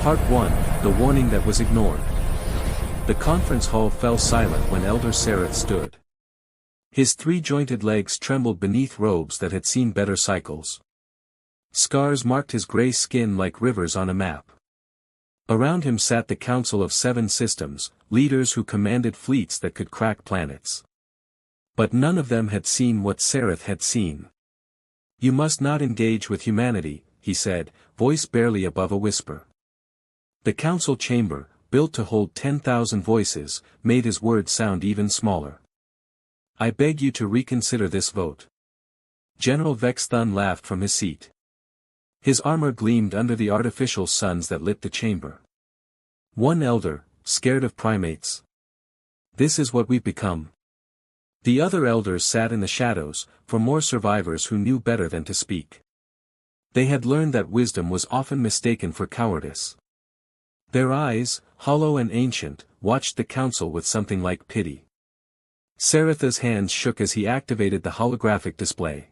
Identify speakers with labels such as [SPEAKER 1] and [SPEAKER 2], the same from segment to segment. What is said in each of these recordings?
[SPEAKER 1] Part 1, The Warning That Was Ignored. The conference hall fell silent when Elder Sareth stood. His three-jointed legs trembled beneath robes that had seen better cycles. Scars marked his gray skin like rivers on a map. Around him sat the Council of 7 Systems, leaders who commanded fleets that could crack planets. But none of them had seen what Sareth had seen. "You must not engage with humanity," he said, voice barely above a whisper. The council chamber, built to hold 10,000 voices, made his words sound even smaller. "I beg you to reconsider this vote." General Vexthun laughed from his seat. His armor gleamed under the artificial suns that lit the chamber. One elder, scared of primates. "This is what we've become." The other elders sat in the shadows, for more survivors who knew better than to speak. They had learned that wisdom was often mistaken for cowardice. Their eyes, hollow and ancient, watched the council with something like pity. Saretha's hands shook as he activated the holographic display.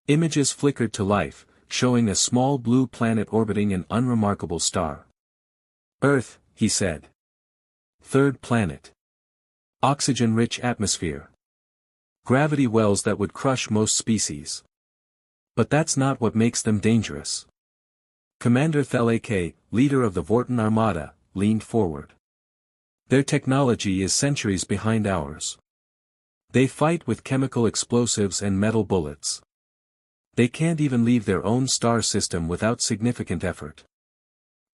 [SPEAKER 1] Images flickered to life, showing a small blue planet orbiting an unremarkable star. "Earth," he said. "Third planet. Oxygen-rich atmosphere. Gravity wells that would crush most species. But that's not what makes them dangerous." Commander Thelake, leader of the Vorton Armada, leaned forward. "Their technology is centuries behind ours. They fight with chemical explosives and metal bullets. They can't even leave their own star system without significant effort."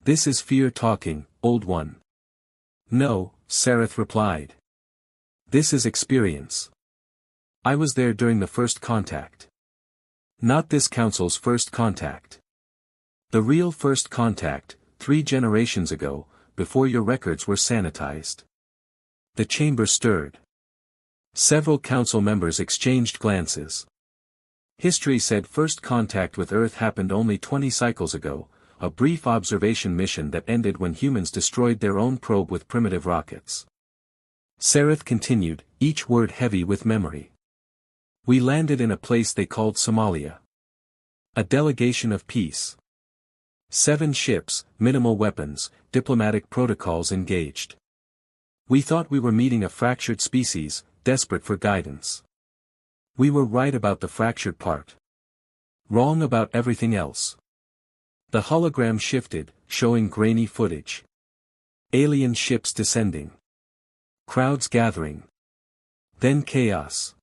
[SPEAKER 1] "This is fear talking, old one." "No," Sareth replied. "This is experience. I was there during the first contact. Not this council's first contact. The real first contact, 3 generations ago, before your records were sanitized." The chamber stirred. Several council members exchanged glances. History said first contact with Earth happened only 20 cycles ago, a brief observation mission that ended when humans destroyed their own probe with primitive rockets. Sareth continued, each word heavy with memory. "We landed in a place they called Somalia. A delegation of peace. 7 ships, minimal weapons, diplomatic protocols engaged. We thought we were meeting a fractured species, desperate for guidance. We were right about the fractured part. Wrong about everything else." The hologram shifted, showing grainy footage. Alien ships descending. Crowds gathering. Then chaos.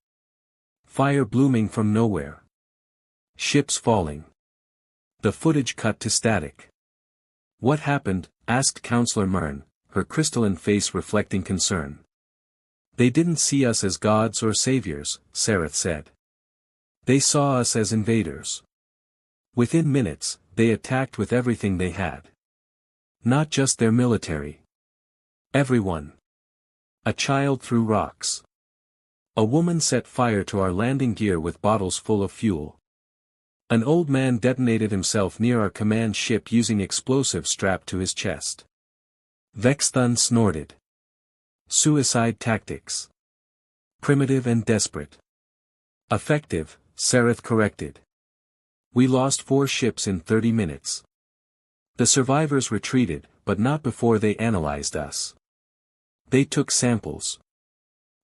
[SPEAKER 1] Fire blooming from nowhere. Ships falling. The footage cut to static. "What happened?" asked Counselor Myrn, her crystalline face reflecting concern. "They didn't see us as gods or saviors," Sareth said. "They saw us as invaders. Within minutes, they attacked with everything they had. Not just their military. Everyone. A child threw rocks. A woman set fire to our landing gear with bottles full of fuel. An old man detonated himself near our command ship using explosives strapped to his chest." Vexthun snorted. "Suicide tactics. Primitive and desperate. Effective," Sareth corrected. "We lost 4 ships in 30 minutes. The survivors retreated, but not before they analyzed us. They took samples.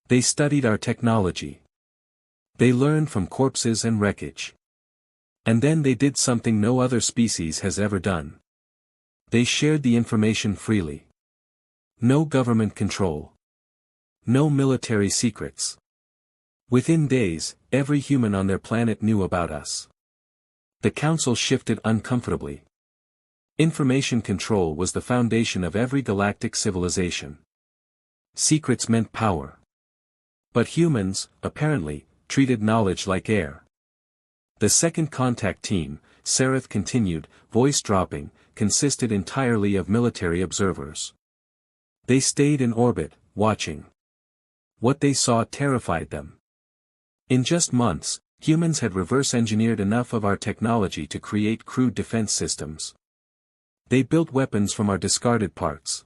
[SPEAKER 1] They studied our technology. They learned from corpses and wreckage. And then they did something no other species has ever done. They shared the information freely. No government control. No military secrets. Within days, every human on their planet knew about us." The council shifted uncomfortably. Information control was the foundation of every galactic civilization. Secrets meant power. But humans, apparently, treated knowledge like air. The second contact team, Sareth continued, voice dropping, consisted entirely of military observers. They stayed in orbit, watching. What they saw terrified them. In just months, humans had reverse-engineered enough of our technology to create crude defense systems. They built weapons from our discarded parts.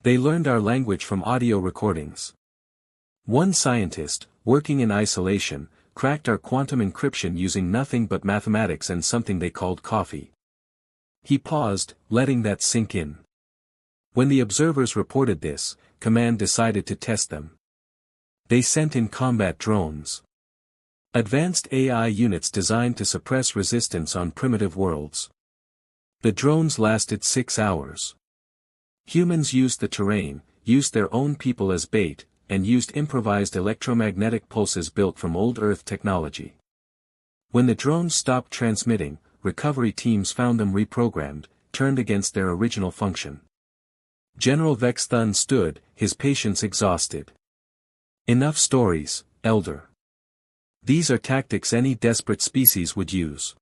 [SPEAKER 1] They learned our language from audio recordings. One scientist, working in isolation, cracked our quantum encryption using nothing but mathematics and something they called coffee. He paused, letting that sink in. When the observers reported this, Command decided to test them. They sent in combat drones. Advanced AI units designed to suppress resistance on primitive worlds. The drones lasted 6 hours. Humans used the terrain, used their own people as bait, and used improvised electromagnetic pulses built from old Earth technology. When the drones stopped transmitting, recovery teams found them reprogrammed, turned against their original function. General Vex Thun stood, his patience exhausted. Enough stories, Elder. These are tactics any desperate species would use.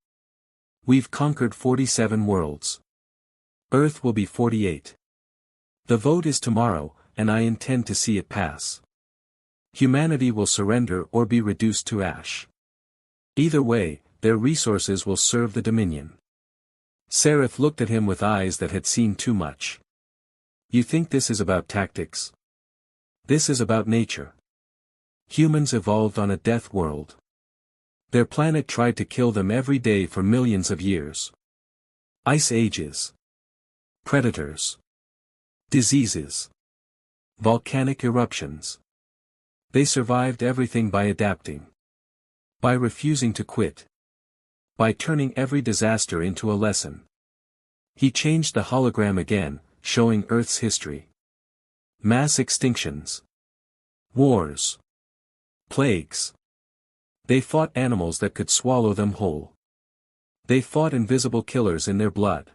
[SPEAKER 1] We've conquered 47 worlds. Earth will be 48. The vote is tomorrow, and I intend to see it pass. Humanity will surrender or be reduced to ash. Either way, their resources will serve the Dominion. Sereth looked at him with eyes that had seen too much. You think this is about tactics? This is about nature. Humans evolved on a death world. Their planet tried to kill them every day for millions of years. Ice ages. Predators. Diseases. Volcanic eruptions. They survived everything by adapting. By refusing to quit. By turning every disaster into a lesson. He changed the hologram again, showing Earth's history. Mass extinctions. Wars. Plagues. They fought animals that could swallow them whole. They fought invisible killers in their blood.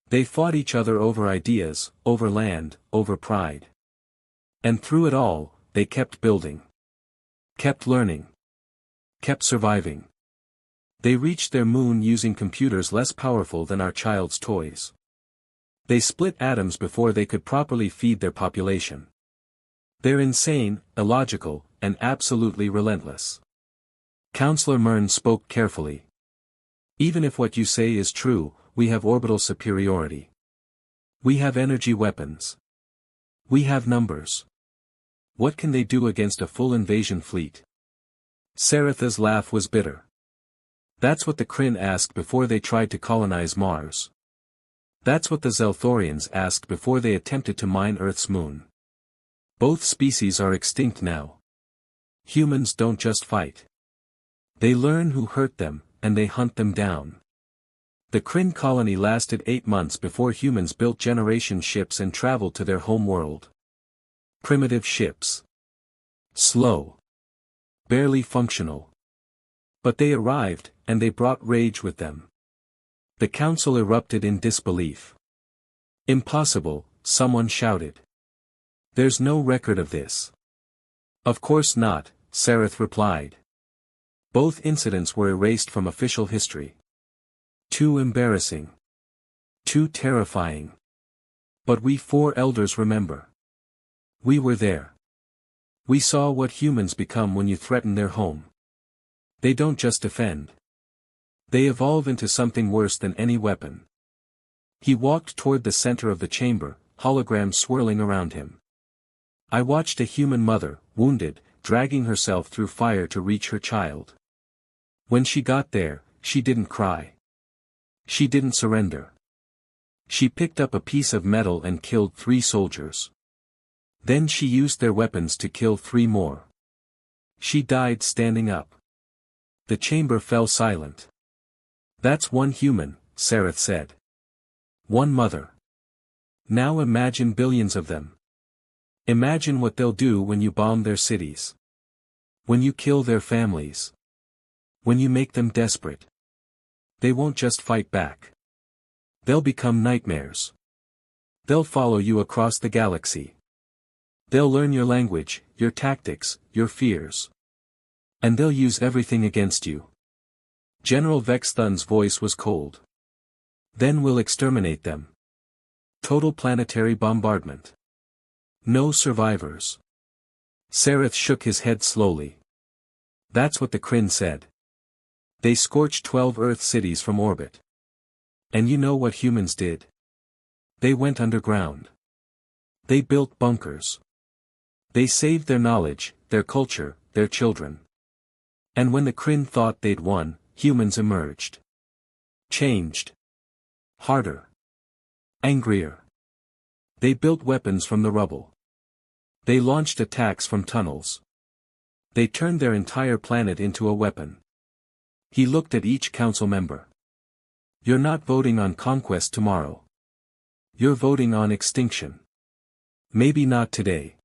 [SPEAKER 1] They fought each other over ideas, over land, over pride. And through it all, they kept building. Kept learning. Kept surviving. They reached their moon using computers less powerful than our child's toys. They split atoms before they could properly feed their population. They're insane, illogical, and absolutely relentless. Counselor Mern spoke carefully. Even if what you say is true, we have orbital superiority. We have energy weapons. We have numbers. What can they do against a full invasion fleet? Seretha's laugh was bitter. That's what the Kryn asked before they tried to colonize Mars. That's what the Zelthorians asked before they attempted to mine Earth's moon. Both species are extinct now. Humans don't just fight. They learn who hurt them, and they hunt them down. The Kryn colony lasted 8 months before humans built generation ships and traveled to their home world. Primitive ships. Slow. Barely functional. But they arrived, and they brought rage with them. The council erupted in disbelief. Impossible, someone shouted. There's no record of this. Of course not, Sereth replied. Both incidents were erased from official history. Too embarrassing. Too terrifying. But we 4 elders remember. We were there. We saw what humans become when you threaten their home. They don't just defend. They evolve into something worse than any weapon. He walked toward the center of the chamber, holograms swirling around him. I watched a human mother, wounded, dragging herself through fire to reach her child. When she got there, she didn't cry. She didn't surrender. She picked up a piece of metal and killed 3 soldiers. Then she used their weapons to kill 3 more. She died standing up. The chamber fell silent. That's 1 human, Sereth said. 1 mother. Now imagine billions of them. Imagine what they'll do when you bomb their cities. When you kill their families. When you make them desperate. They won't just fight back. They'll become nightmares. They'll follow you across the galaxy. They'll learn your language, your tactics, your fears. And they'll use everything against you. General Vex Thun's voice was cold. Then we'll exterminate them. Total planetary bombardment. No survivors. Sereth shook his head slowly. That's what the Kryn said. They scorched 12 Earth cities from orbit. And you know what humans did? They went underground. They built bunkers. They saved their knowledge, their culture, their children. And when the Kryn thought they'd won, humans emerged. Changed. Harder. Angrier. They built weapons from the rubble. They launched attacks from tunnels. They turned their entire planet into a weapon. He looked at each council member. You're not voting on conquest tomorrow. You're voting on extinction. Maybe not today.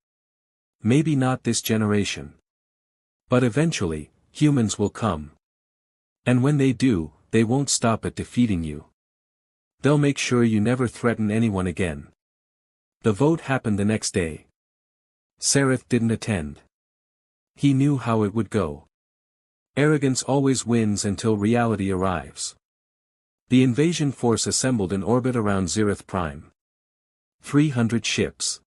[SPEAKER 1] Maybe not this generation. But eventually, humans will come. And when they do, they won't stop at defeating you. They'll make sure you never threaten anyone again. The vote happened the next day. Sereth didn't attend. He knew how it would go. Arrogance always wins until reality arrives. The invasion force assembled in orbit around Zereth Prime. 300 ships.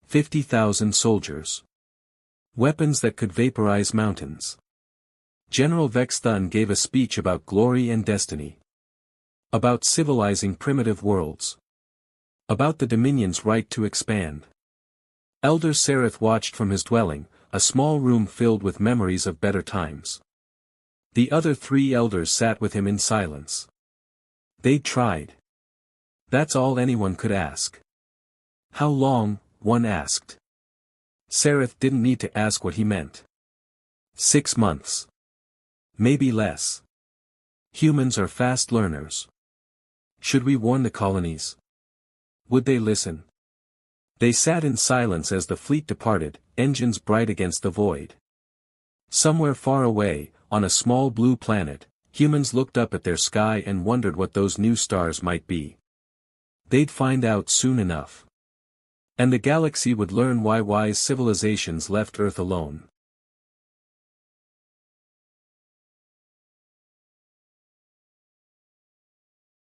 [SPEAKER 1] 50,000 soldiers. Weapons that could vaporize mountains. General Vex Thun gave a speech about glory and destiny. About civilizing primitive worlds. About the Dominion's right to expand. Elder Sereth watched from his dwelling, a small room filled with memories of better times. The other 3 elders sat with him in silence. They'd tried. That's all anyone could ask. How long, one asked. Sereth didn't need to ask what he meant. 6 months. Maybe less. Humans are fast learners. Should we warn the colonies? Would they listen? They sat in silence as the fleet departed, engines bright against the void. Somewhere far away, on a small blue planet, humans looked up at their sky and wondered what those new stars might be. They'd find out soon enough. And the galaxy would learn why wise civilizations left Earth alone.